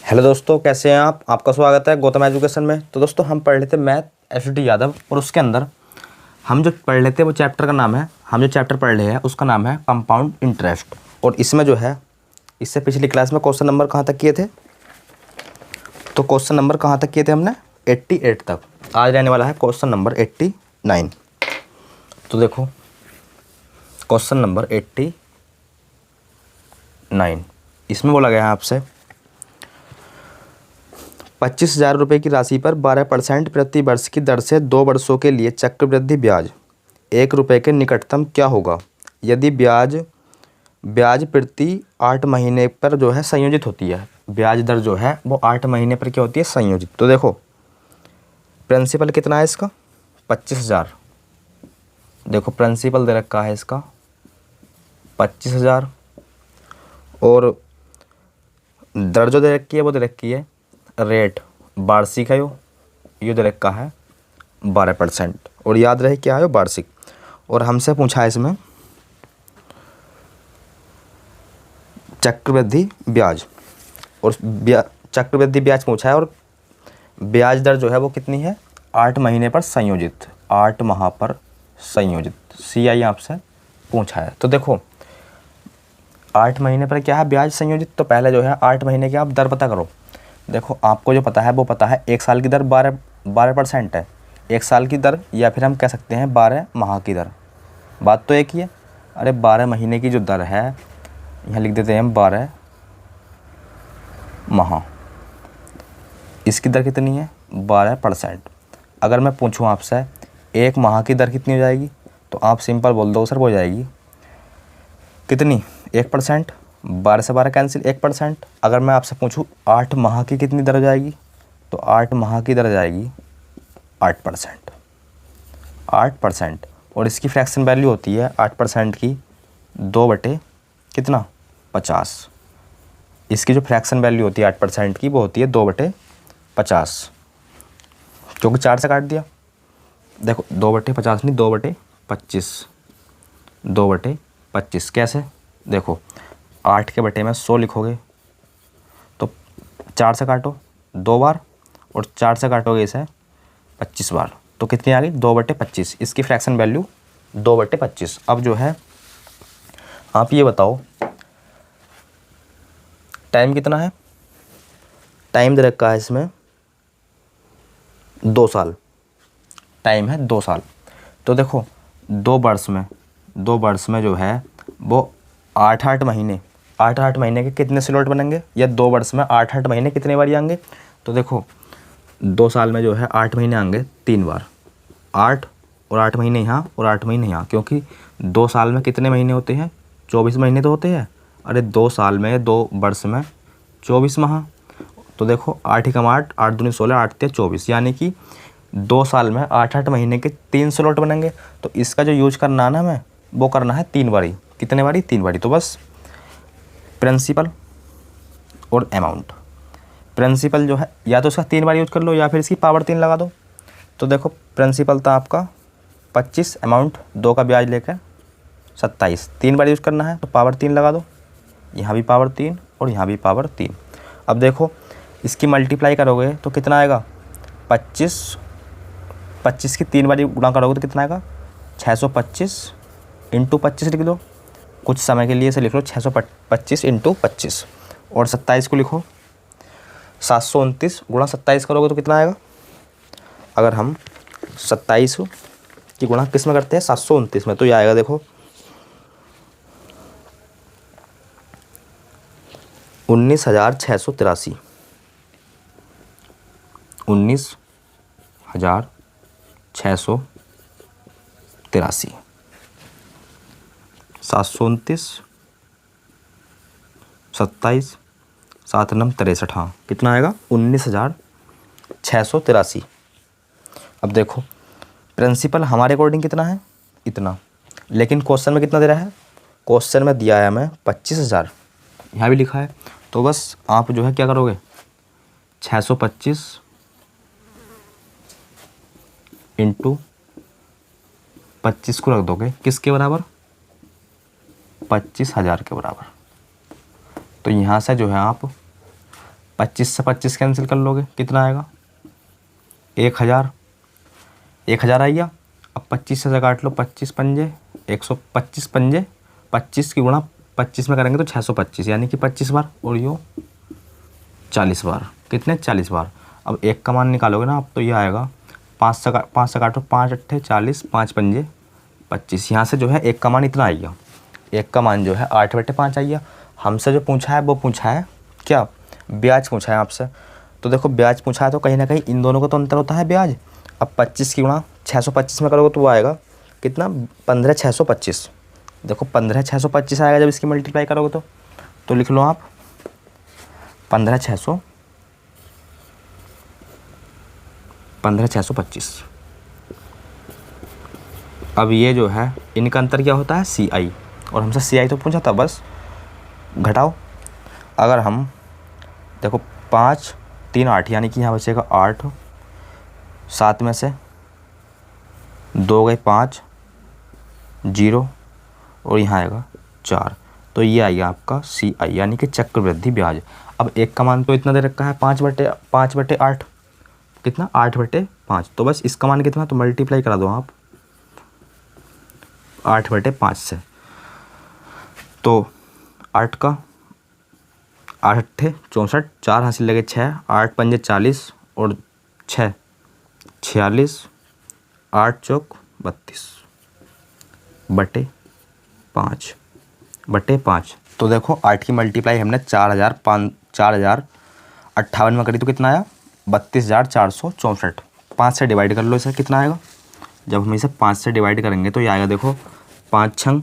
Hello दोस्तों, कैसे हैं आप। आपका स्वागत है गौतम एजुकेशन में। तो दोस्तों, हम पढ़ लेते मैथ एस.डी. यादव, और उसके अंदर हम जो पढ़ लेते हैं वो चैप्टर का नाम है, हम जो चैप्टर पढ़ रहे हैं उसका नाम है कंपाउंड इंटरेस्ट। और इसमें जो है, इससे पिछली क्लास में क्वेश्चन नंबर कहाँ तक किए थे, तो क्वेश्चन नंबर कहाँ तक किए थे हमने 88 तक। आज रहने वाला है क्वेश्चन नंबर 89। तो देखो, क्वेश्चन नंबर 89, इसमें बोला गया है आपसे 25,000 रुपये की राशि पर 12% प्रति वर्ष की दर से 2 वर्षों के लिए चक्रवृद्धि ब्याज 1 रुपये के निकटतम क्या होगा यदि ब्याज ब्याज प्रति 8 महीने पर जो है संयोजित होती है। ब्याज दर जो है वो 8 महीने पर क्या होती है, संयोजित। तो देखो, प्रिंसिपल कितना है इसका 25,000। देखो, प्रिंसिपल दे रखा है इसका 25,000, और दर जो दे रखी है वो दे रखी है रेट वार्षिक है, यो दे रखा है 12%, और याद रहे क्या है वार्षिक। और हमसे पूछा है इसमें चक्रवृद्धि ब्याज, और चक्रवृद्धि ब्याज पूछा है, और ब्याज दर जो है वो कितनी है 8 महीने पर संयोजित, 8 माह पर संयोजित, CI आपसे पूछा है। तो देखो, 8 महीने पर क्या है ब्याज संयोजित, तो पहले जो है 8 महीने की आप दर पता करो। देखो, आपको जो पता है वो पता है 1 साल की दर 12% है, 1 साल की दर, या फिर हम कह सकते हैं 12 माह की दर। बात तो एक ही है। अरे 12 महीने की जो दर है, यहाँ लिख देते हैं 12 माह, इसकी दर कितनी है 12%। अगर मैं पूछूं आपसे 1 माह की दर कितनी हो जाएगी, तो आप सिंपल बोल दो सर, वो हो जाएगी कितनी 1%। 12 से 12 कैंसिल, 1%। अगर मैं आपसे पूछूं 8 माह की कितनी दर हो जाएगी, तो 8 माह की दर हो जाएगी 8%। 8%, और इसकी फ्रैक्शन वैल्यू होती है 8% की 2 बटे कितना 50। इसकी जो फ्रैक्शन वैल्यू होती है 8% की वो होती है 2/50, क्योंकि 4 से काट दिया। देखो, 2/50 नहीं, 2/25, 2/25 कैसे, देखो 8 के बटे में 100 लिखोगे तो 4 से काटो 2 बार, और 4 से काटोगे इसे 25 बार, तो कितनी आ गई 2/25। इसकी फ्रैक्शन वैल्यू 2/25। अब जो है आप ये बताओ टाइम कितना है। टाइम दे रखा है इसमें 2 साल, टाइम है 2 साल। तो देखो, 2 वर्ष में जो है वो 8-8 महीने, 8-8 महीने के कितने स्लॉट बनेंगे, या 2 वर्ष में 8-8 महीने कितने बार आएंगे। तो देखो, 2 साल में जो है 8 महीने आएंगे 3 बार, 8 और 8 महीने यहाँ और 8 महीने यहाँ, क्योंकि 2 साल में कितने महीने होते हैं 24 महीने तो होते हैं। अरे 2 साल में 2 वर्ष में 24 माह। तो देखो 8 एकम 8, 8 दूनी 16, 8 तिया 24, यानी कि 2 साल में 8-8 महीने के 3 स्लॉट बनेंगे। तो इसका जो यूज करना है ना हमें, वो करना है 3 बारी। कितने बारी 3 बारी। तो बस प्रिंसिपल और अमाउंट, प्रिंसिपल जो है या तो इसका 3 बार यूज कर लो, या फिर इसकी पावर 3 लगा दो। तो देखो, प्रिंसिपल था आपका 25, अमाउंट 2 का ब्याज लेकर 27, 3 बार यूज करना है तो पावर 3 लगा दो, यहाँ भी पावर 3 और यहाँ भी पावर 3। अब देखो, इसकी मल्टीप्लाई करोगे तो कितना आएगा 25 की 3 बारी गुणा करोगे तो कितना आएगा 625 इंटू 25 लिख दो। कुछ समय के लिए इसे लिख लो 625 इंटू 25, और 27 को लिखो 729 गुणा 27 करोगे तो कितना आएगा। अगर हम 27 की गुणा किस में करते हैं 729 में, तो ये आएगा देखो 19,683, 19,683, 729, 27, 7 9 63, हाँ कितना आएगा 19,683। अब देखो, प्रिंसिपल हमारे अकॉर्डिंग कितना है इतना, लेकिन क्वेश्चन में कितना दे रहा है, क्वेश्चन में दिया है हमें 25,000, यहाँ भी लिखा है। तो बस आप जो है क्या करोगे 625 इंटू 25 को रख दोगे किसके बराबर 25,000 के बराबर। तो यहाँ से जो है आप 25 से 25 कैंसिल कर लोगे, कितना आएगा? 1000, 1000 आ गया। अब 25 से काट लो, 25 पंजे 125 पंजे, 25 की गुणा 25 में करेंगे तो 625, यानी कि 25 बार, और यो 40 बार। कितने? 40 बार। अब एक का मान निकालोगे ना आप, तो ये आएगा 5 से काटो, 5 अट्ठे 40, 5 पंजे 25। यहाँ से जो है एक का मान इतना आ गया, एक का मान जो है 8/5 आ गया। हमसे जो पूछा है वो पूछा है क्या? ब्याज पूछा है आपसे। तो देखो ब्याज पूछा है तो कहीं ना कहीं इन दोनों का तो अंतर होता है ब्याज। अब 25 की गुणा 625 में करोगे तो वो आएगा कितना? 15,625। देखो 15,625 आएगा जब इसकी मल्टीप्लाई करोगे तो लिख लो आप 15,625। अब ये जो है इनका अंतर क्या होता है? CI, और हमसे CI तो पूछा था, बस घटाओ। अगर हम देखो 5 3 8, यानी कि यहाँ बचेगा 8, 7 में से 2 गए 5, 0, और यहाँ आएगा 4, तो ये आएगा आपका CI, यानी कि चक्रवृद्धि ब्याज। अब एक का मान तो इतना दे रखा है 5/8, कितना? 8/5। तो बस इसका मान कितना? तो मल्टीप्लाई करा दो आप 8/5 से। तो 8 का 8 अट्ठे 64, 4 हासिल लगे 6, 8 पंजे 40, और 6 46, 8 चौक 32/5। तो देखो 8 की मल्टीप्लाई हमने 4058 में करी तो कितना आया? 32,464। 5 से डिवाइड कर लो इसे, कितना आएगा? जब हम इसे 5 से डिवाइड करेंगे तो ये आएगा, देखो 5 छंग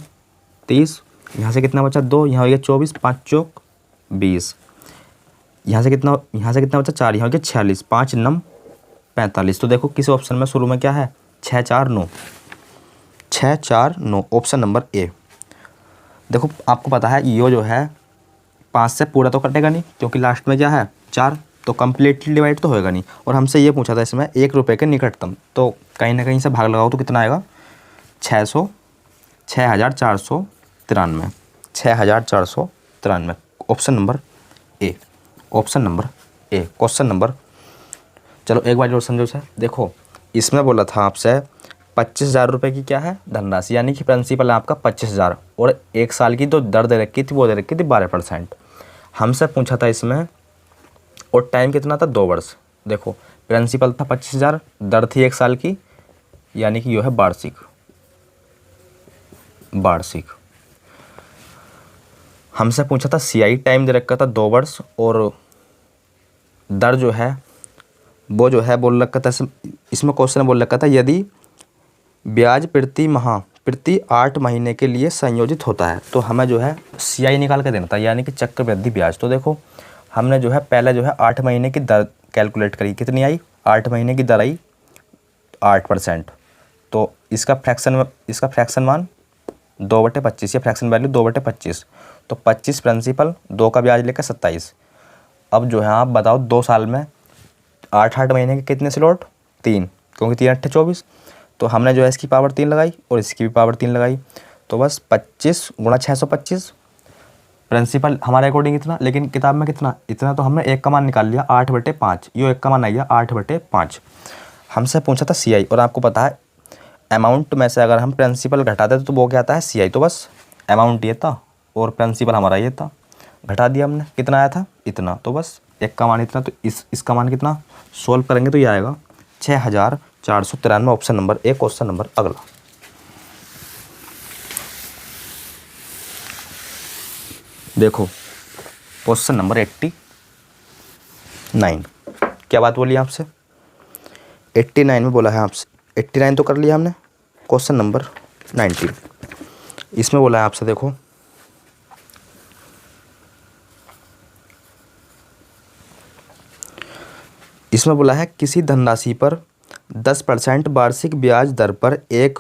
30, यहाँ से कितना बचा? 2, यहाँ हो गया 24, 5 चौक 20, यहाँ से कितना बचा? 4, यहाँ हो गया 46, 5 नम 45। तो देखो किस ऑप्शन में शुरू में क्या है? 6 4 9, 6 4 9, ऑप्शन नंबर ए। देखो आपको पता है यो जो है 5 से पूरा तो कटेगा नहीं, क्योंकि लास्ट में क्या है? 4, तो कम्प्लीटली डिवाइड तो होएगा नहीं। और हमसे ये पूछा था इसमें 1 रुपये के निकटतम, तो कहीं ना कहीं से भाग लगाओ तो कितना आएगा? 6,493, 6,493, option number A, option number A. Question number, चलो एक बार और समझो सर। देखो इसमें बोला था आपसे 25,000 रुपये की क्या है? धनराशि, यानी कि प्रिंसिपल है आपका 25,000, और 1 साल की तो दर दे रखी थी, वो दे रखी थी 12%। हमसे पूछा था इसमें, और टाइम कितना था? 2 वर्ष। देखो प्रिंसिपल था 25,000, दर थी 1 साल की, यानी कि यो है वार्षिक। हमसे पूछा था CI, टाइम दे रखा था 2 वर्ष, और दर जो है वो जो है बोल रखा था इसमें क्वेश्चन बोल रखा था यदि ब्याज प्रति 8 महीने के लिए संयोजित होता है, तो हमें जो है CI निकाल के देना था, यानी कि चक्रवृद्धि ब्याज। तो देखो हमने जो है पहले जो है 8 महीने की दर कैलकुलेट करी, कितनी आई? 8 महीने की दर आई 8%। तो इसका फ्रैक्शन मान 2/25, या फ्रैक्शन वैल्यू 2/25। तो 25 प्रिंसिपल, 2 का ब्याज लेकर 27। अब जो है आप बताओ 2 साल में 8 महीने के कितने स्लॉट? 3, क्योंकि 3 अट्ठे 24। तो हमने जो है इसकी पावर 3 लगाई और इसकी भी पावर 3 लगाई, तो बस 25 गुणा 625। प्रिंसिपल हमारे अकॉर्डिंग इतना, लेकिन किताब में कितना? इतना। तो हमने एक का मान निकाल लिया 8/5, यो एक का मान आ गया 8/5। हमसे पूछा था CI, और आपको पता है अमाउंट में से अगर हम प्रिंसिपल घटाते तो वो क्या आता है? CI। तो बस अमाउंट ये था और प्रिंसिपल हमारा ये था, घटा दिया हमने, कितना आया था? इतना। तो बस एक का मान इतना, तो इसका मान कितना? सोल्व करेंगे तो ये आएगा 6,493, option number A. Question number अगला, देखो क्वेश्चन नंबर 89। क्या बात बोली आपसे? 89 में बोला है आपसे, 89 तो कर लिया हमने। क्वेश्चन नंबर 90, इसमें बोला है आपसे, देखो इसमें बोला है किसी धनराशि पर 10% वार्षिक ब्याज दर पर एक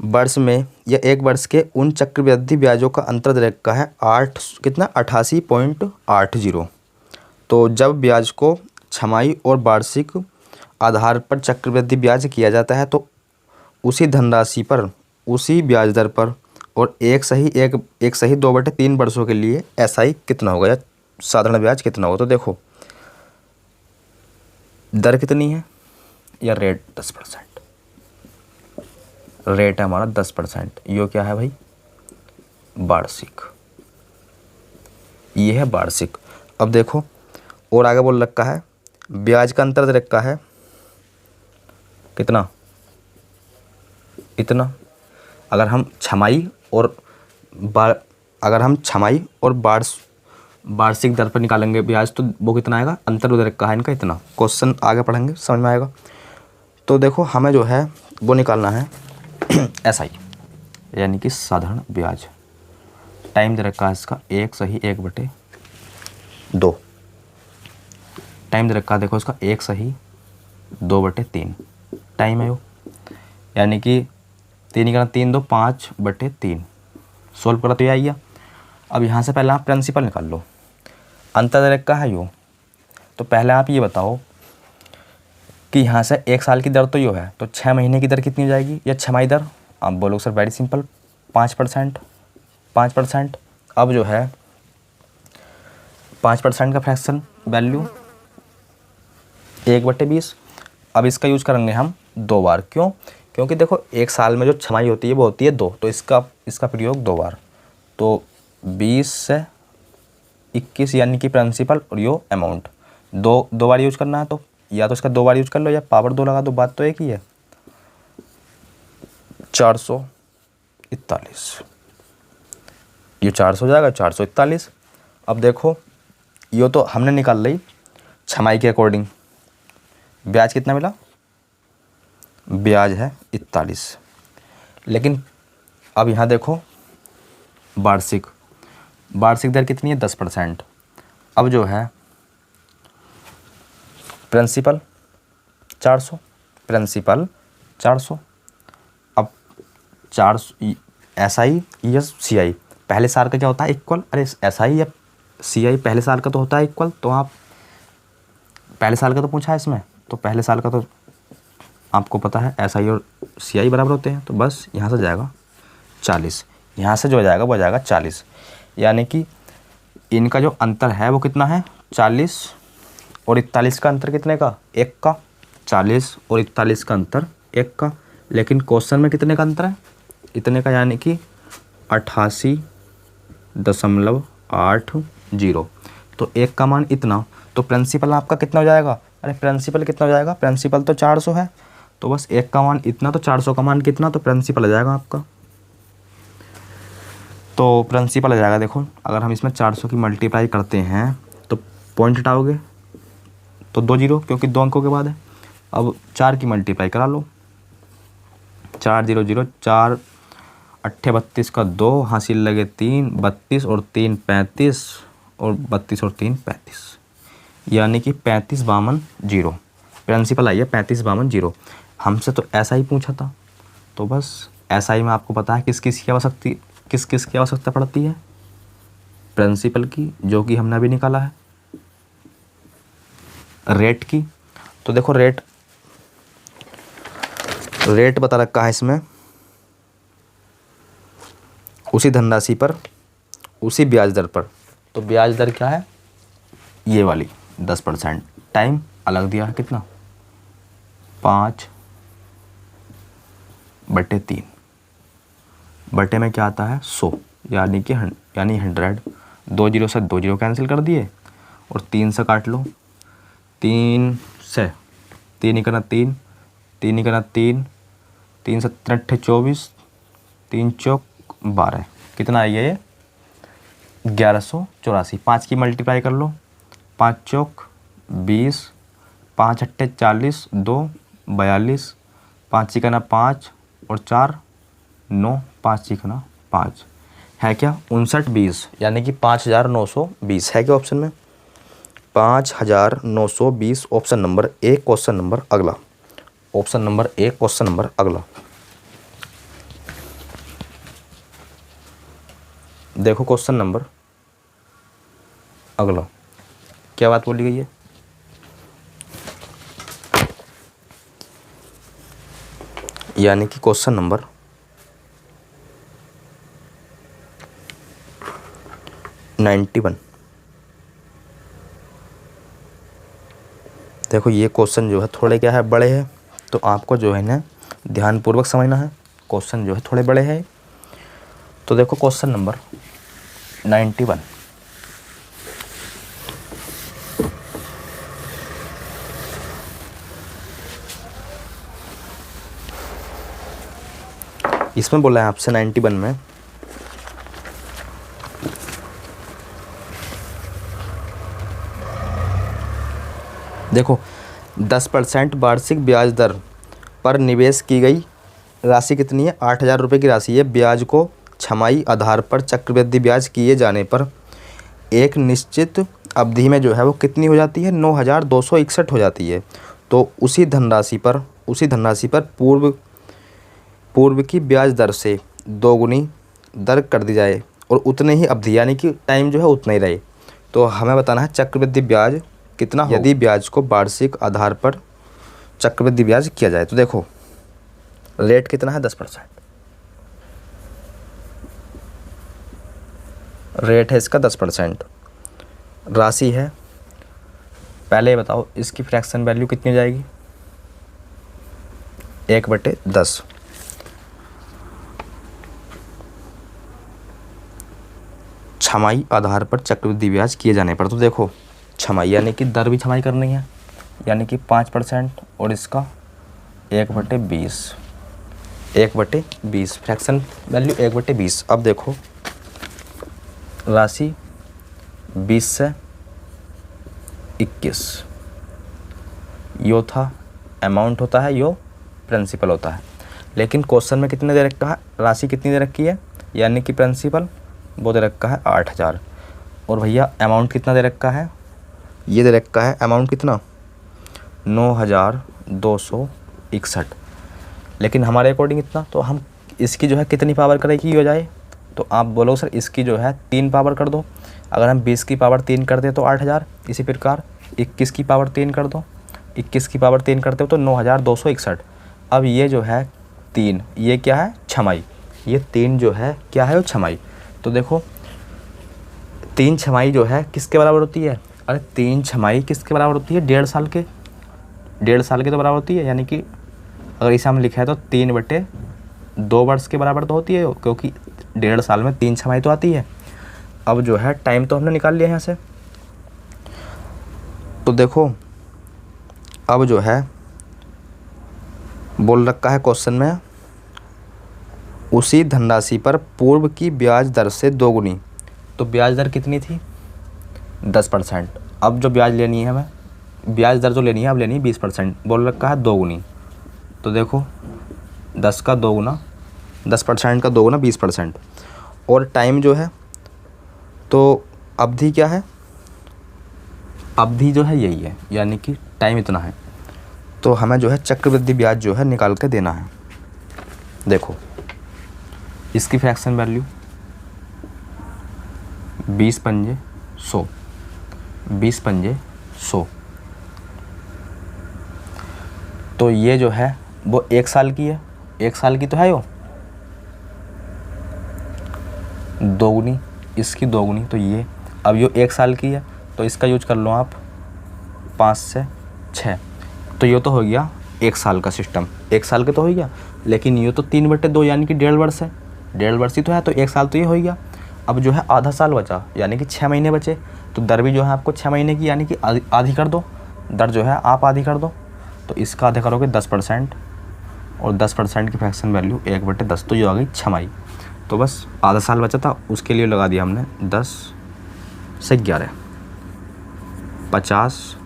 वर्ष में या 1 वर्ष के उन चक्रवृद्धि ब्याजों का अंतर दे रखा है 88.80। तो जब ब्याज को छमाही और वार्षिक आधार पर चक्रवृद्धि ब्याज किया जाता है तो उसी धनराशि पर उसी ब्याज दर पर और एक सही 2/3 वर्षों के लिए SI कितना होगा? साधारण ब्याज कितना हो। तो देखो दर कितनी है या रेट 10%, रेट है हमारा 10%। यो क्या है भाई, वार्षिक, ये है वार्षिक। अब देखो और आगे बोल रखा है ब्याज का अंतर दे रखा है कितना, इतना। अगर हम छमाही और वार्षिक दर पर निकालेंगे ब्याज तो वो कितना आएगा, अंतर उधर रखा है इनका इतना। क्वेश्चन आगे पढ़ेंगे समझ में आएगा। तो देखो हमें जो है वो निकालना है SI यानी कि साधारण ब्याज। टाइम दे रखा है इसका 1/1/2। टाइम दे रखा है देखो इसका 1/2/3 टाइम है वो, यानी कि 3 का 3 2 5/3। सोल्व करा तो ये आइए। अब यहाँ से पहले आप प्रिंसिपल निकाल लो, अंतर दे रखा है यो। तो पहले आप ये बताओ कि यहाँ से 1 साल की दर तो यो है, तो 6 महीने की दर कितनी हो जाएगी या छमाही दर। आप बोलो सर वेरी सिंपल 5%। अब जो है 5% का फ्रैक्शन वैल्यू 1/20। अब इसका यूज करेंगे हम 2 बार। क्यों, क्योंकि देखो 1 साल में जो छमाही होती है वो होती है 2, तो इसका प्रयोग 2 बार। तो 20 से 21 यानी कि प्रिंसिपल और यो अमाउंट दो बार यूज करना है। तो या तो इसका 2 बार यूज कर लो या पावर 2 लगा दो, बात तो एक ही है। 441, ये 400 हो जाएगा 441। अब देखो यो तो हमने निकाल ली छमाही के अकॉर्डिंग। ब्याज कितना मिला, ब्याज है 41। लेकिन अब यहाँ देखो वार्षिक दर कितनी है 10%। अब जो है प्रिंसिपल 400, अब 400 SI या CI पहले साल का क्या होता है इक्वल। अरे SI या CI पहले साल का तो होता है इक्वल। तो आप पहले साल का तो पूछा है इसमें, तो पहले साल का तो आपको पता है SI और CI बराबर होते हैं। तो बस यहाँ से जाएगा 40, यहाँ से जो हो जाएगा वो आ जाएगा 40। यानी कि इनका जो अंतर है वो कितना है 40 और 41 का अंतर कितने का, 1 का। 40 और 41 का अंतर 1 का। लेकिन क्वेश्चन में कितने का अंतर है, इतने का, यानी कि 88.80। तो 1 का मान इतना। तो प्रिंसिपल आपका कितना हो जाएगा, अरे प्रिंसिपल कितना हो जाएगा, प्रिंसिपल तो 400 है। तो बस 1 का मान इतना, तो 400 का मान कितना, तो प्रिंसिपल आ जाएगा आपका। तो प्रिंसिपल आ जाएगा। देखो अगर हम इसमें 400 की मल्टीप्लाई करते हैं तो पॉइंट हटाओगे तो 2 0, क्योंकि 2 अंकों के बाद है। अब 4 की मल्टीप्लाई करा लो, 4 0 0, 4 8 32 का 2, हासिल लगे 3, 32 और 3 35 और 32 और 3 35, यानी कि 35 52 0। प्रिंसिपल आई है 35 52 0। हमसे तो ऐसा ही पूछा था। तो बस SI में आपको पता है किस किस की आवश्यकता पड़ती है, प्रिंसिपल की, जो कि हमने अभी निकाला है, रेट की। तो देखो रेट बता रखा है इसमें उसी धनराशि पर उसी ब्याज दर पर। तो ब्याज दर क्या है, ये वाली 10%। टाइम अलग दिया है कितना, 5/3। बटे में क्या आता है 100, यानी 100। 2 0 से 2 0 कैंसिल कर दिए और 3 से काट लो। 3 से 3 ही करना 3, 3 ही करना 3, 3 से 3 8 24, 3 चौक 12, कितना आई है ये 1184। 5 की मल्टीप्लाई कर लो, 5 चौक 20, 5 8 40, 2 42, 5 ही करना 5 और 4 9, 5 ही करना 5, है क्या 5920, यानी कि 5920 है क्या ऑप्शन में, 5920 ऑप्शन नंबर 1। क्वेश्चन नंबर अगला, ऑप्शन नंबर 1 क्वेश्चन नंबर अगला। देखो क्वेश्चन नंबर अगला क्या बात बोली गई है, यानी कि क्वेश्चन नंबर 91। देखो ये क्वेश्चन जो है थोड़े क्या है, बड़े हैं, तो आपको जो है ना ध्यानपूर्वक समझना है। क्वेश्चन जो है थोड़े बड़े हैं। तो देखो क्वेश्चन नंबर 91। इसमें बोला है आपसे 91 में, देखो 10% वार्षिक ब्याज दर पर निवेश की गई राशि कितनी है? 8,000 रुपये की राशि है। ब्याज को छमाही आधार पर चक्रवृद्धि ब्याज किए जाने पर एक निश्चित अवधि में जो है वो कितनी हो जाती है? 9,261 हो जाती है। तो उसी धनराशि पर पूर्व की ब्याज दर से दोगुनी दर कर दी जाए और उतने ही अवधि यानी कि टाइम जो है उतना ही रहे, तो हमें बताना है चक्रवृद्धि ब्याज कितना हो यदि ब्याज को वार्षिक आधार पर चक्रवृद्धि ब्याज किया जाए। तो देखो रेट कितना है? 10%। रेट है इसका 10%। राशि है, पहले बताओ इसकी फ्रैक्शन वैल्यू कितनी हो जाएगी? 1/10। छमाही आधार पर चक्रवृद्धि ब्याज किए जाने पर, तो देखो छमाही यानी कि दर भी छमाही करनी है, यानी कि 5% और इसका 1/20। 1/20 फ्रैक्शन वैल्यू 1/20। अब देखो राशि 20 से 21 यो था अमाउंट होता है, यो प्रिंसिपल होता है। लेकिन क्वेश्चन में कितने दे रखा है? राशि कितनी दे रखी है? यानी कि प्रिंसिपल वो दे रखा है 8,000 और भैया अमाउंट कितना दे रखा है? ये दे रखा है अमाउंट कितना? 9,261। लेकिन हमारे अकॉर्डिंग इतना, तो हम इसकी जो है कितनी पावर करें हो जाए? तो आप बोलो सर इसकी जो है 3 पावर कर दो। अगर हम 20 की पावर 3 कर दें तो 8,000। इसी प्रकार 21 की पावर 3 कर दो, 21 की पावर 3 करते हो तो 9,261। अब ये जो है 3, ये क्या है? छमाही। ये 3 जो है क्या है? वो छमाही। तो देखो 3 छमाही जो है किसके बराबर होती है? अरे 3 छमाही किसके बराबर होती है? 1.5 साल के। 1.5 साल के तो बराबर होती है, यानी कि अगर इसे हम लिखा है तो 3/2 वर्ष के बराबर तो होती है, क्योंकि 1.5 साल में 3 छमाही तो आती है। अब जो है टाइम तो हमने निकाल लिया यहाँ से। तो देखो अब जो है बोल रखा है क्वेश्चन में, उसी धनराशि पर पूर्व की ब्याज दर से दोगुनी। तो ब्याज दर कितनी थी? 10%। अब जो ब्याज लेनी है हमें, ब्याज दर जो लेनी है अब लेनी है 20%। बोल रखा है दोगुनी। तो देखो 10 का दोगुना, 10% का दोगुना 20%। और टाइम जो है, तो अवधि क्या है? अवधि जो है यही है, यानी कि टाइम इतना है। तो हमें जो है चक्रवृद्धि ब्याज जो है निकाल के देना है। देखो इसकी फ्रैक्शन वैल्यू 20 पंजे 100, 20 पंजे 100। तो ये जो है वो 1 साल की है, 1 साल की तो है वो दोगुनी, इसकी दोगुनी। तो ये अब ये 1 साल की है, तो इसका यूज कर लो आप 5 से 6। तो ये तो हो गया 1 साल का सिस्टम, 1 साल के तो हो गया। लेकिन ये तो 3/2 यानी कि 1.5 वर्ष है, 1.5 वर्ष ही तो है, तो 1 साल तो ये हो गया। अब जो है आधा साल बचा, यानी कि 6 महीने बचे। तो दर भी जो है आपको 6 महीने की, यानी कि आधी कर दो। दर जो है आप आधी कर दो, तो इसका आधा करोगे 10%, और 10% की फ्रैक्शन वैल्यू 1/10, तो ये आ गई छमाही। तो बस आधा साल बचा था, उसके लिए लगा दिया हमने 10 से 11, 50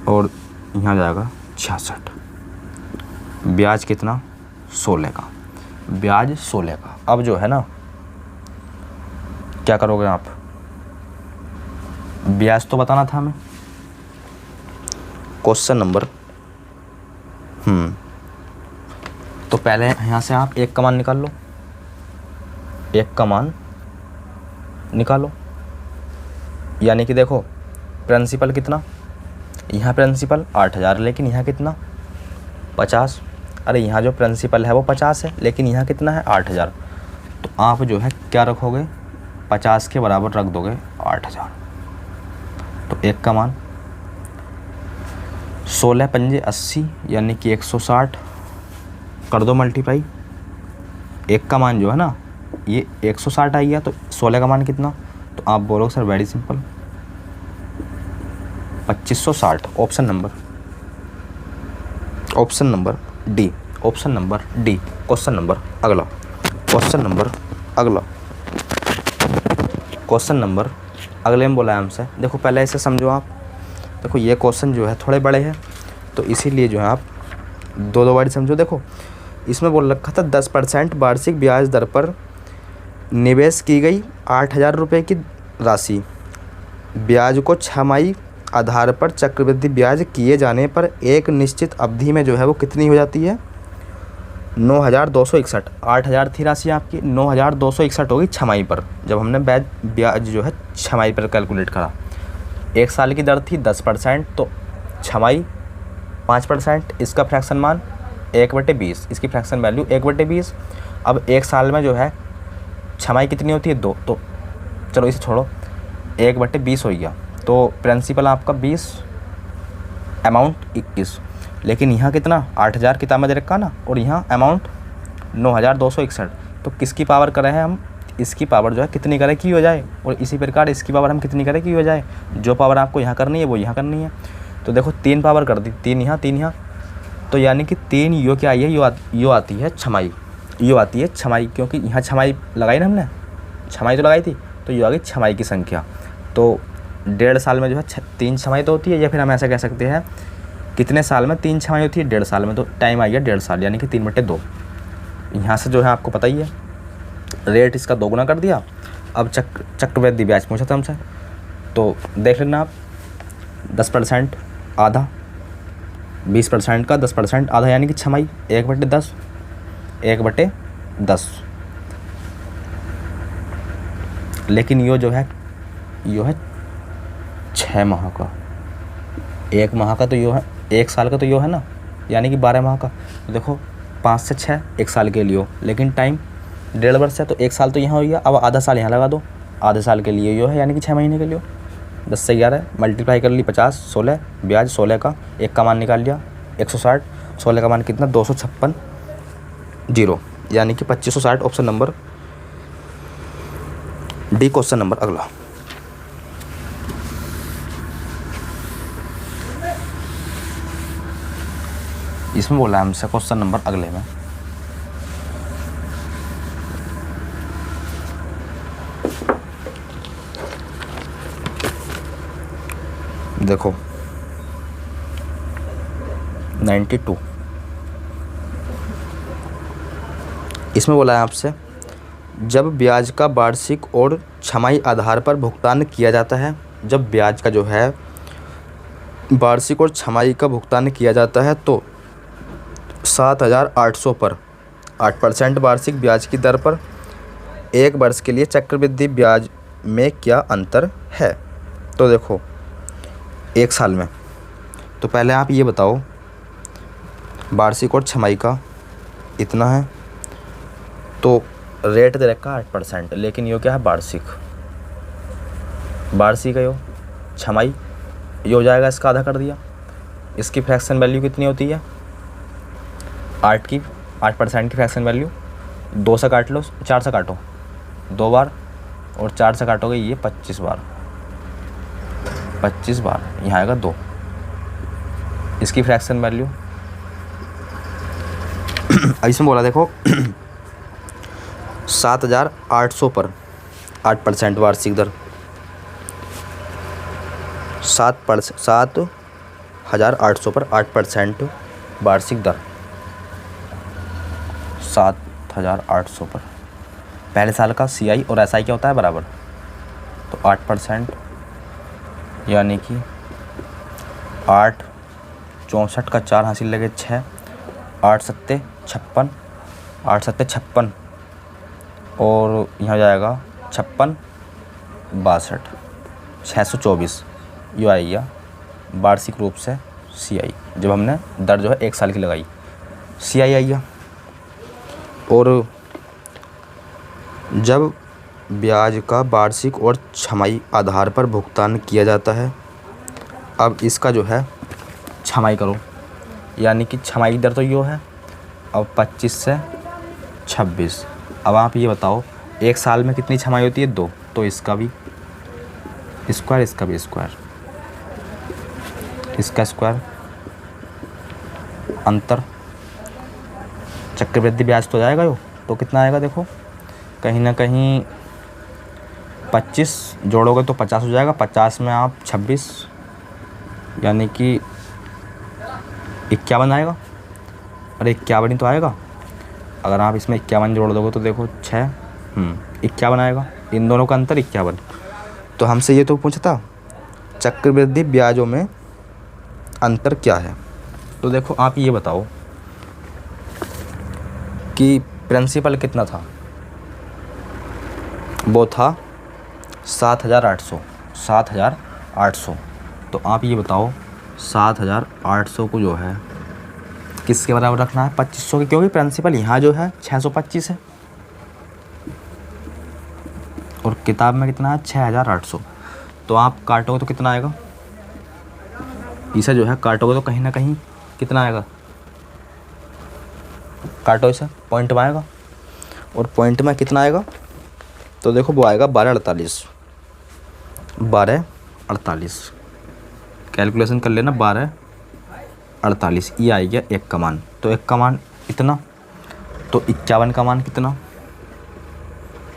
और यहाँ जाएगा 66। ब्याज कितना? 16 का। ब्याज 16 का। अब जो है ना क्या करोगे आप? ब्याज तो बताना था हमें। क्वेश्चन नंबर तो पहले यहाँ से आप 1 का मान निकाल लो, 1 का मान निकालो। यानी कि देखो प्रिंसिपल कितना? यहाँ प्रिंसिपल 8,000, लेकिन यहाँ कितना? 50। अरे यहाँ जो प्रिंसिपल है वो 50 है, लेकिन यहाँ कितना है? 8,000। तो आप जो है क्या रखोगे? 50 के बराबर रख दोगे 8,000। तो 1 का मान 16 पंजे 80 यानी कि 160 कर दो मल्टीप्लाई। एक का मान जो है ना ये 160 आ गया, तो 16 का मान कितना, तो आप बोलो sir very simple 2560। Option number D. Option number D. Question number अगला। क्वेश्चन नंबर अगले में बोला है हमसे, देखो पहले ऐसे समझो आप। देखो ये क्वेश्चन जो है थोड़े बड़े हैं, तो इसीलिए जो है आप दो बार समझो। देखो इसमें बोल रखा था 10% वार्षिक ब्याज दर पर निवेश की गई 8,000 रुपये की राशि ब्याज को छमाही आधार पर चक्रवृद्धि ब्याज किए जाने पर एक निश्चित अवधि में जो है वो कितनी हो जाती है, 9,261। 8,000 थी राशि आपकी, 9,261 होगी छमाही पर, जब हमने ब्याज जो है छमाही पर कैलकुलेट करा। एक साल की दर थी 10%, तो छमाही 5%, इसका फ्रैक्शन मान 1/20, इसकी फ्रैक्शन वैल्यू 1/20। अब एक साल में जो है छमाही कितनी होती है 2, तो चलो इसे छोड़ो, 1/20 हो गया, तो प्रिंसिपल आपका 20, अमाउंट 21। लेकिन यहाँ कितना 8,000 किताब में दे रखा ना, और यहाँ अमाउंट 9,261, तो किसकी पावर करें हम, इसकी पावर जो है कितनी करें की हो जाए, और इसी प्रकार इसकी पावर हम कितनी करें की हो जाए। जो पावर आपको यहाँ करनी है वो यहाँ करनी है। तो देखो 3 पावर कर दी, 3 यहाँ, तो यानी कि 3 यो क्या आई है, यो आती है छमाही, यो आती है छमाही, क्योंकि यहाँ छमाही लगाई ना हमने, छमाही तो लगाई थी, तो यो आ गई छमाही की संख्या। तो 1.5 साल में जो है 3 छमाही तो होती है, या फिर हम ऐसा कह सकते हैं कितने साल में 3 छमाही होती है, 1.5 साल में, तो टाइम आ गया 1.5 साल, यानी कि 3/2। यहाँ से जो है आपको पता ही है रेट इसका 2 गुना कर दिया। अब चक्रवृद्धि ब्याज पूछा था हमसे, तो देख लेना आप 10% आधा, 20% का 10% आधा, यानी कि छमाही 1/10, 1/10। लेकिन यो जो है यो है 6 माह का, 1 माह का तो यो है, 1 साल का तो यो है ना, यानी कि 12 माह का। तो देखो 5 से 6 1 साल के लिए हो, लेकिन टाइम 1.5 वर्ष है, तो 1 साल तो यहाँ हो गया। अब आधा साल यहाँ लगा दो, आधे साल के लिए यो है, यानी कि 6 महीने के लिए हो। 10 से 11 मल्टीप्लाई कर ली 50, 16 ब्याज 16 का, 1 का मान निकाल लिया 160, 16 का मान कितना 256 जीरो, यानी कि 2560। Option number D. Question number अगला। इसमें बोला है हमसे क्वेश्चन नंबर अगले में, देखो 92। इसमें बोला है आपसे, जब ब्याज का वार्षिक और छमाही आधार पर भुगतान किया जाता है, जब ब्याज का जो है वार्षिक और छमाही का भुगतान किया जाता है, तो 7,800 पर 8% वार्षिक ब्याज की दर पर 1 वर्ष के लिए चक्रवृद्धि ब्याज में क्या अंतर है। तो देखो 1 साल में, तो पहले आप ये बताओ वार्षिक और छमाही का इतना है, तो रेट दे रखा 8%, लेकिन ये क्या है वार्षिक है, यो छमाही ये हो जाएगा, इसका आधा कर दिया। इसकी फ्रैक्शन वैल्यू कितनी होती है 8% की फ्रैक्शन वैल्यू, 2 से काट लो, 4 से काटो 2 बार, और 4 से काटोगे ये 25 बार, 25 बार यहाँ आएगा 2। इसकी फ्रैक्शन वैल्यू इसमें बोला देखो 7,800 पर 8% वार्षिक दर, 7,800 पर 8% वार्षिक दर, 7,800 पर पहले साल का CI और SI क्या होता है बराबर, तो 8%, यानी कि 8, 64 का 4 हासिल लगे 6, 8 सत्ते 56, 8 सत्ते 56, और यहाँ जाएगा 56 62, 624 ये आएगा वार्षिक रूप से CI, जब हमने दर जो है 1 साल की लगाई CI आएगा। और जब ब्याज का वार्षिक और छमाही आधार पर भुगतान किया जाता है, अब इसका जो है छमाही करो, यानी कि छमाही दर तो यो है। अब 25 से 26। अब आप ये बताओ एक साल में कितनी छमाही होती है? 2। तो इसका भी स्क्वायर, इसका भी स्क्वायर, इसका स्क्वायर, अंतर चक्रवृद्धि ब्याज तो जाएगा यो, तो कितना आएगा देखो, कहीं ना कहीं 25 जोड़ोगे तो 50 हो जाएगा, 50 में आप 26 यानी कि 51 आएगा। अरे 51 ही तो आएगा, अगर आप इसमें 51 जोड़ दोगे तो देखो 6 51 आएगा, इन दोनों का अंतर 51। तो हमसे ये तो पूछा था चक्रवृद्धि ब्याजों में अंतर क्या है। तो देखो आप ये बताओ कि प्रिंसिपल कितना था? वो था 7,800, 7,800। तो आप ये बताओ 7,800 को जो है किसके बराबर रखना है? 2500 के, क्योंकि प्रिंसिपल यहाँ जो है 625 है और किताब में कितना है? 6,800। तो आप काटोगे तो कितना आएगा? इसे जो है काटोगे तो कहीं ना कहीं कितना आएगा? काटो इसे, पॉइंट में आएगा, और पॉइंट में कितना आएगा? तो देखो वो आएगा 1248, 1248। कैलकुलेशन कर लेना, 1248 ये आ गया एक का मान। तो एक का मान इतना, तो 51 का मान कितना?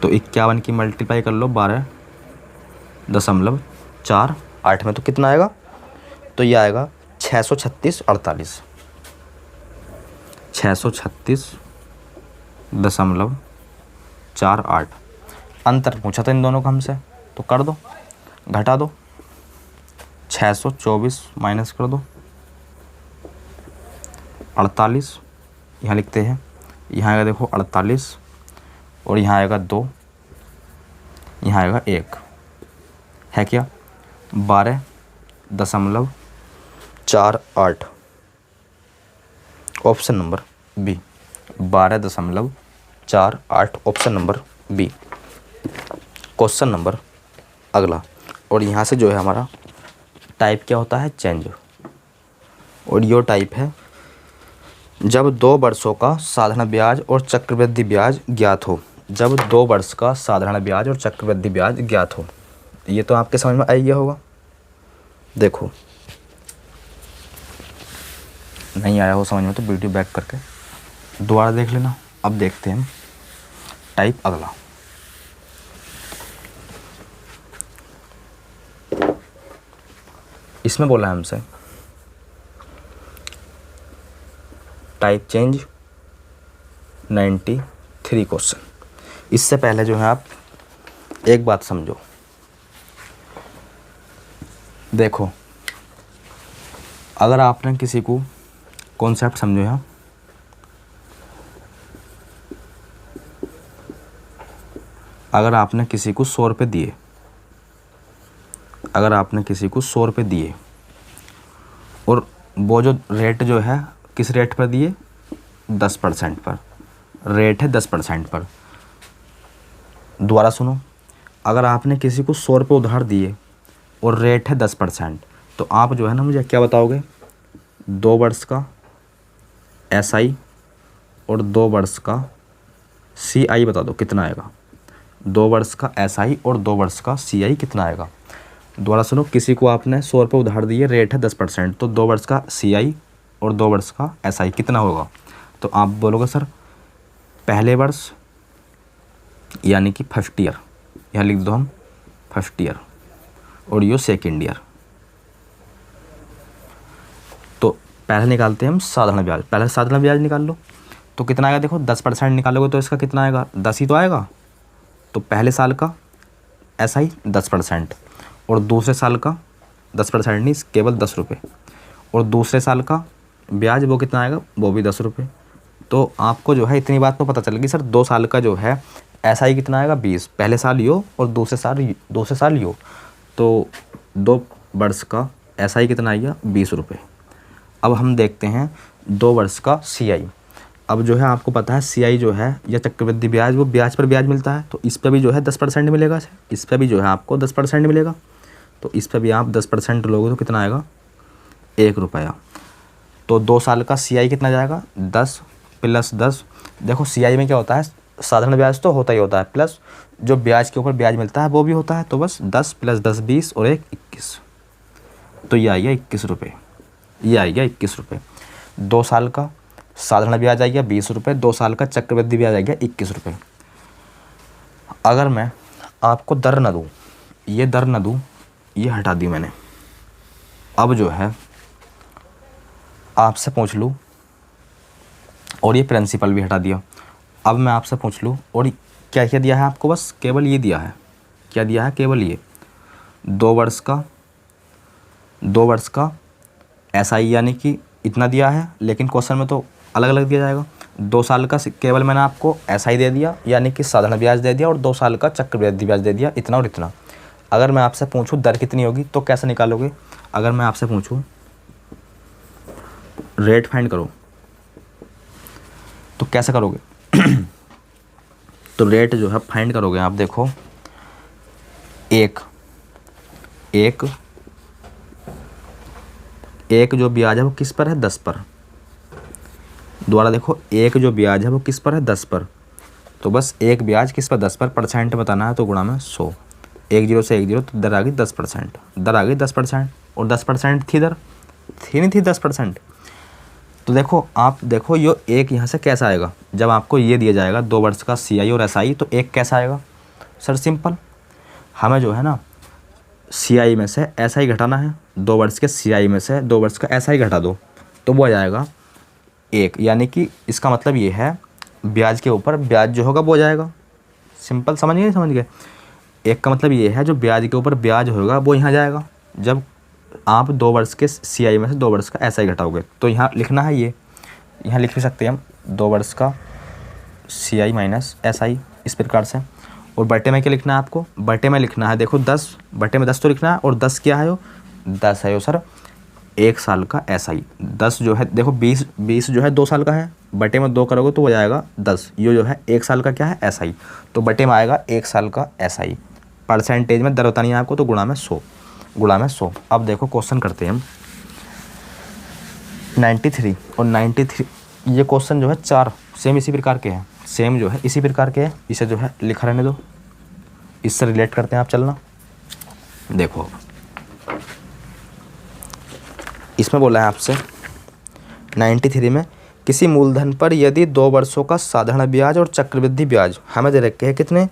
तो 51 की मल्टीप्लाई कर लो 12.48 में, तो कितना आएगा? तो ये आएगा 636.48, 636.48। अंतर पूछा था इन दोनों का हमसे, तो कर दो, घटा दो, 624 माइनस कर दो 48, यहाँ लिखते हैं, यहाँ आएगा देखो 48, और यहाँ आएगा 2, यहाँ आएगा 1, है क्या? 12.48, option number B, 12.48, option number B. Question number अगला, और यहाँ से जो है हमारा टाइप क्या होता है? चेंज। और यो टाइप है जब 2 वर्षों का साधारण ब्याज और चक्रवृद्धि ब्याज ज्ञात हो, जब 2 वर्ष का साधारण ब्याज और चक्रवृद्धि ब्याज ज्ञात हो। ये तो आपके समझ में आ गया होगा। देखो नहीं आया हो समझ में तो वीडियो बैक करके दोबारा देख लेना। अब देखते हैं टाइप अगला। इसमें बोला है हमसे टाइप चेंज 93 क्वेश्चन। इससे पहले जो है आप एक बात समझो, देखो अगर आपने किसी को कॉन्सेप्ट समझो यहाँ, अगर आपने किसी को 100 रुपये दिए, अगर आपने किसी को 100 रुपये दिए और वो जो रेट जो है किस रेट पर दिए? 10% पर, रेट है 10% पर। दोबारा सुनो, अगर आपने किसी को 100 रुपये उधार दिए और रेट है 10%, तो आप जो है ना मुझे क्या बताओगे? 2 वर्ष का SI और 2 वर्ष का CI बता दो कितना आएगा। 2 वर्ष का SI और 2 वर्ष का CI कितना आएगा? दोबारा सुनो, किसी को आपने 100 रुपये उधार दिए, रेट है 10%, तो 2 वर्ष का CI और 2 वर्ष का SI कितना होगा? तो आप बोलोगे सर पहले वर्ष यानी कि फर्स्ट ईयर, यहाँ लिख दो हम फर्स्ट ईयर, और यो सेकेंड ईयर। तो पहले निकालते हैं हम साधारण ब्याज, पहले साधारण ब्याज निकाल लो, तो कितना आएगा? देखो 10% निकालोगे तो इसका कितना आएगा? 10 ही तो आएगा। तो पहले साल का SI 10% और दूसरे साल का 10% नहीं, केवल 10 रुपये, और दूसरे साल का ब्याज वो कितना आएगा? वो भी 10 रुपये। तो आपको जो है इतनी बात तो पता चल गई सर 2 साल का जो है SI कितना आएगा? 20, पहले साल यो और दूसरे साल यो, तो 2 वर्ष का SI कितना आएगा? 20 रुपये। अब हम देखते हैं 2 वर्ष का CI। अब जो है आपको पता है CI जो है या चक्रवृद्धि ब्याज, वो ब्याज पर ब्याज मिलता है, तो इस पर भी जो है 10% मिलेगा, इस पर भी जो है आपको 10% मिलेगा। तो इस पर भी आप 10% लोगे तो कितना आएगा? 1 रुपया। तो 2 साल का CI कितना जाएगा 10 प्लस 10। देखो CI में क्या होता है, साधारण ब्याज तो होता ही होता है, प्लस जो ब्याज के ऊपर ब्याज मिलता है वो भी होता है। तो बस 10 प्लस 10 20 और 1 21, तो ये आ गया 21 रुपये। ये आ गया 21 रुपये। 2 साल का साधारण ब्याज आ गया 20 रुपये, 2 साल का चक्रवृद्धि ब्याज आ गया 21 रुपये। अगर मैं आपको दर न दूँ, ये दर न दूँ, ये हटा दी मैंने, अब जो है आपसे पूछ लूँ, और ये प्रिंसिपल भी हटा दिया, अब मैं आपसे पूछ लूँ और क्या क्या दिया है आपको, बस केवल ये दिया है। क्या दिया है, केवल ये 2 वर्ष का SI यानी कि इतना दिया है, लेकिन क्वेश्चन में तो अलग अलग दिया जाएगा। 2 साल का केवल मैंने आपको SI दे दिया यानी कि साधारण ब्याज दे दिया, और 2 साल का चक्रवृद्धि ब्याज दे दिया, इतना और इतना। अगर मैं आपसे पूछूं दर कितनी होगी तो कैसे निकालोगे, अगर मैं आपसे पूछूं रेट फाइंड करो तो कैसे करोगे तो रेट जो है फाइंड करोगे आप, देखो एक जो ब्याज है वो किस पर है, 10 पर। दोबारा देखो, एक जो ब्याज है वो किस पर है, 10 पर। तो बस एक ब्याज किस पर, 10 पर, परसेंट बताना है तो गुणा में 100। 1 0 से 1 0, तो दर आ गई 10%। दर आ गई 10%, और 10% थी दर, थी नहीं थी 10%। तो देखो आप देखो ये एक यहाँ से कैसा आएगा, जब आपको ये दिया जाएगा 2 वर्ष का CI और SI, तो एक कैसा आएगा सर, सिंपल, हमें जो है ना CI में से SI घटाना है, 2 वर्ष के CI में से 2 वर्ष का SI घटा दो, तो वो आ जाएगा 1, यानी कि इसका मतलब ये है ब्याज के ऊपर ब्याज जो होगा वो जाएगा। सिंपल, समझ गए, समझ गए। एक का मतलब ये है जो ब्याज के ऊपर ब्याज होगा वो यहाँ जाएगा, जब आप 2 वर्ष के CI में से 2 वर्ष का SI घटाओगे। तो यहाँ लिखना है, ये यहाँ लिख भी सकते हैं हम, 2 वर्ष का CI माइनस SI, इस प्रकार से। और बटे में क्या लिखना है आपको, बटे में लिखना है, देखो 10 बटे में 10 तो लिखना है, और 10 क्या है वो, 10 है वो सर 1 साल का SI। 10 जो है देखो 20 जो है 2 साल का है, बटे में 2 करोगे तो हो जाएगा 10। ये जो है 1 साल का क्या है, SI, तो बटे में आएगा 1 साल का SI। परसेंटेज में दर बतानी है आपको, तो गुणा में 100, गुणा में 100। अब देखो क्वेश्चन करते हैं हम 93 और 93, ये क्वेश्चन जो है 4 सेम इसी प्रकार के हैं, सेम जो है इसी प्रकार के हैं। इसे जो है लिखा रहने दो, इससे रिलेट करते हैं आप, चलना। देखो इसमें बोला है आपसे 93 में, किसी मूलधन पर यदि 2 वर्षों का साधारण ब्याज और चक्रवृद्धि ब्याज हमें दे रखे हैं कितने,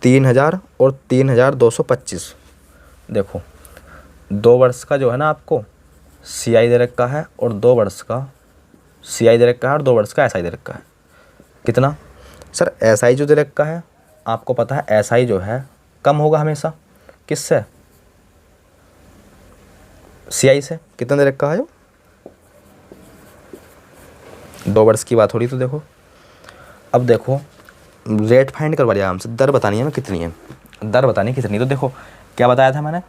3000 और 3225। देखो 2 वर्ष का जो है ना आपको CI दे रखा है, और 2 वर्ष का CI दे रखा है, और 2 वर्ष का SI दे रखा है। कितना सर, SI जो दे रखा है आपको पता है, SI जो है कम होगा हमेशा किससे, CI से। कितना दे रखा है, 2 वर्ष की बात हो रही। तो देखो अब देखो रेट फाइंड करवा लिया हमसे, दर बतानी है ना कितनी है, दर बतानी कितनी। तो देखो क्या बताया था मैंने,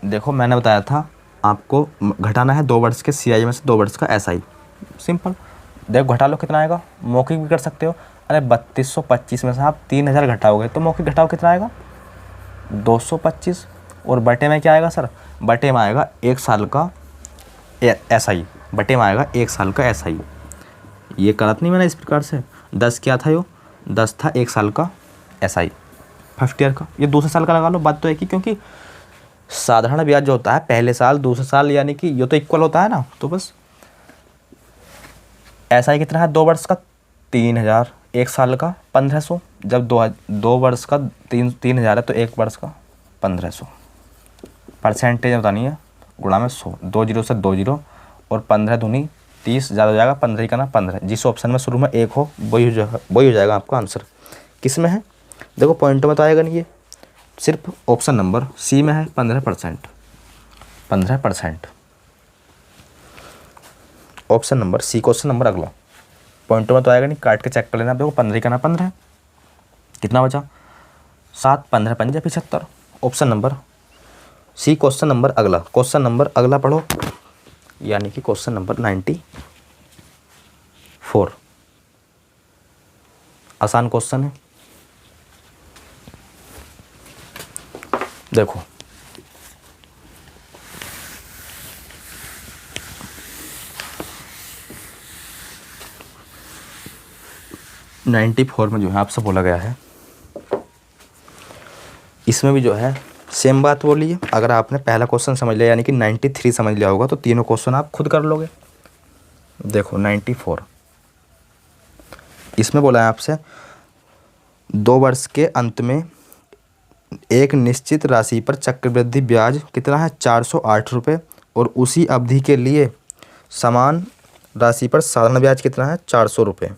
देखो मैंने बताया था आपको घटाना है 2 वर्ष के CI में से 2 वर्ष का SI। सिंपल, देखो घटा लो कितना आएगा, मौखिक भी कर सकते हो। अरे 3225 में से आप 3000 घटाओगे तो मौखिक घटाओ कितना आएगा, 225। और बटे में क्या आएगा सर, बटे में आएगा 1 साल का SI, बटे में आएगा 1 साल का SI। ये गलत नहीं मैंने इस प्रकार से, 10 क्या था, यो 10 था 1 साल का SI फर्स्ट ईयर का। ये दूसरे साल का लगा लो, बात तो एक ही, क्योंकि साधारण ब्याज जो होता है पहले साल दूसरे साल यानी कि ये तो इक्वल होता है ना। तो बस SI कितना है, 2 वर्ष का 3000, 1 साल का 1500। जब 2 वर्ष का 3000 है तो 1 वर्ष का 1500। परसेंटेज बतानी है, गुणा में 100, 2 0 से 2 0, और 15 दूनी 30, ज़्यादा हो जाएगा 15 ही करना 15। जिस ऑप्शन में शुरू में 1 हो वही हो जाएगा आपका आंसर। किस में है, देखो पॉइंट में तो आएगा नहीं, ये सिर्फ ऑप्शन नंबर C में है 15%। 15% option number C, question number अगला। पॉइंटों में तो आएगा नहीं, काट के चेक कर लेना। देखो 15 ही करना 15, कितना बचा 7, 15 पंजे 75। Option number C, question number अगला। क्वेश्चन नंबर अगला पढ़ो, यानी कि क्वेश्चन नंबर 94। आसान क्वेश्चन है, देखो 94 में जो है आपसे बोला गया है, इसमें भी जो है सेम बात बोली है। अगर आपने पहला क्वेश्चन समझ लिया यानी कि 93 समझ लिया होगा तो तीनों क्वेश्चन आप खुद कर लोगे। देखो 94, इसमें बोला है आपसे 2 वर्ष के अंत में एक निश्चित राशि पर चक्रवृद्धि ब्याज कितना है 408 रुपये, और उसी अवधि के लिए समान राशि पर साधारण ब्याज कितना है 400 रुपये।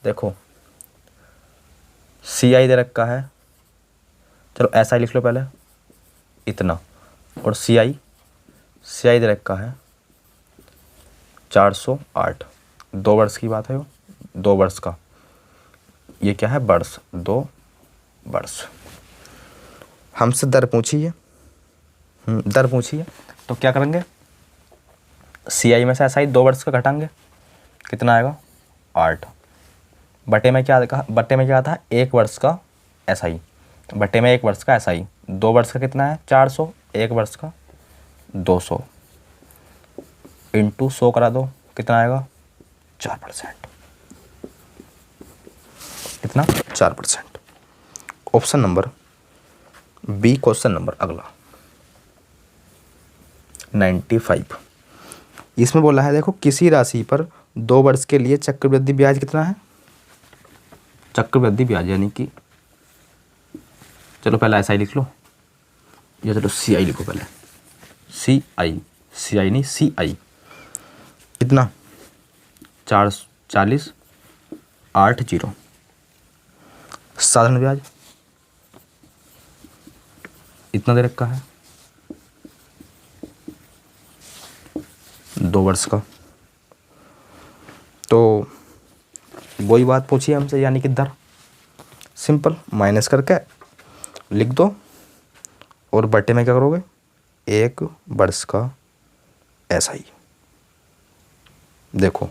देखो CI दे रखा है, चलो SI लिख लो पहले इतना, और CI दे रखा है 408। 2 वर्ष की बात है वो, 2 वर्ष का, ये क्या है वर्ष, 2 वर्ष। हमसे दर पूछी है, दर पूछी है तो क्या करेंगे, CI में से SI 2 वर्ष का घटाएंगे, कितना आएगा 8, बटे में क्या था 1 वर्ष का SI, बटे में 1 वर्ष का SI। 2 वर्ष का कितना है 400, 1 वर्ष का 200, इंटू 100 करा दो, कितना आएगा 4%, कितना 4%। Option number B question number अगला 95, इसमें बोला है देखो किसी राशि पर 2 वर्ष के लिए चक्रवृद्धि ब्याज कितना है, चक्रवृद्धि ब्याज यानी कि, चलो पहले SI लिख लो, या चलो CI लिखो पहले, CI नहीं CI, कितना 440 80। साधारण ब्याज इतना दे रखा है 2 वर्ष का, तो वही बात पूछी हमसे यानी कि दर, सिंपल माइनस करके लिख दो, और बटे में क्या करोगे 1 वर्ष का SI। देखो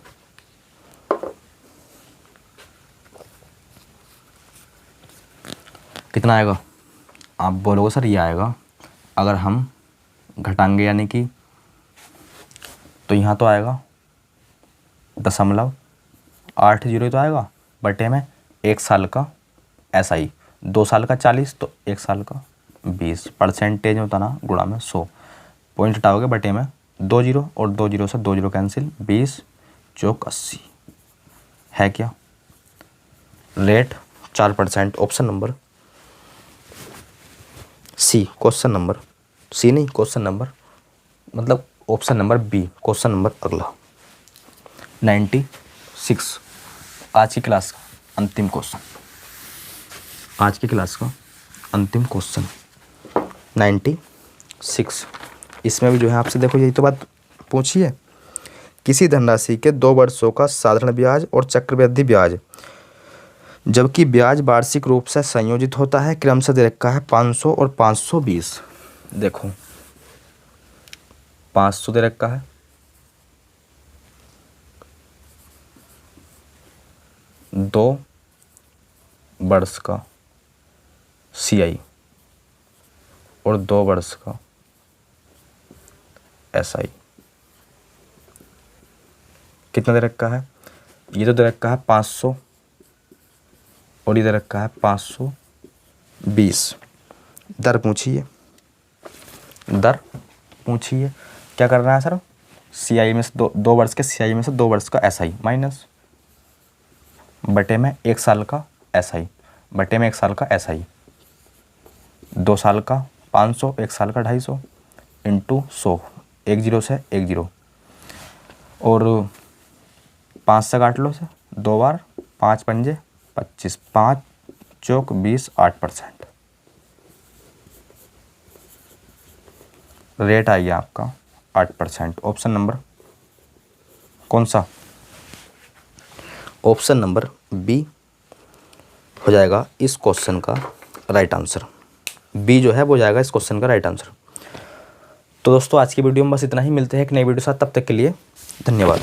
कितना आएगा, आप बोलोगे सर ये आएगा, अगर हम घटाएंगे यानी कि, तो यहाँ तो आएगा 0.80 तो आएगा, बटे में 1 साल का SI, 2 साल का 40, तो 1 साल का 20, परसेंटेज होता ना गुणा में 100, पॉइंट हटाओगे बटे में 2 जीरो, और 2 जीरो से 2 जीरो कैंसिल, 20 चौक 80 है क्या, rate 4%। Option number C, question number C नहीं, क्वेश्चन नंबर मतलब option number B question number अगला 96, आज की क्लास का अंतिम क्वेश्चन, आज की क्लास का अंतिम क्वेश्चन 96। इसमें भी जो है आपसे देखो यही तो बात पूछी है, किसी धनराशि के 2 वर्षों का साधारण ब्याज और चक्रवृद्धि ब्याज जबकि ब्याज वार्षिक रूप से संयोजित होता है, क्रमशः दे रखा है 500 और 520। देखो 500 दे रखा है, 2 वर्ष का CI और 2 वर्ष का SI, कितना दे रखा है, ये तो दे रखा है 500 और ये दे रखा है 520। दर पूछिए, दर पूछिए, क्या करना है सर, CI में से 2 वर्ष के CI में से 2 वर्ष का SI माइनस, बटे में 1 साल का SI, बटे में 1 साल का SI, 2 साल का 500, 1 साल का 250, इंटू 100, 1 जीरो से 1 जीरो, और 5 से काट लो से 2 बार, 5 पंजे 25, 5 चौक 20, 8%। रेट आ गया आपका 8%। ऑप्शन नंबर कौन सा, ऑप्शन नंबर बी हो जाएगा इस क्वेश्चन का राइट आंसर, बी जो है वो जाएगा इस क्वेश्चन का राइट आंसर। तो दोस्तों आज की वीडियो में बस इतना ही, मिलते हैं एक नई वीडियो साथ, तब तक के लिए धन्यवाद।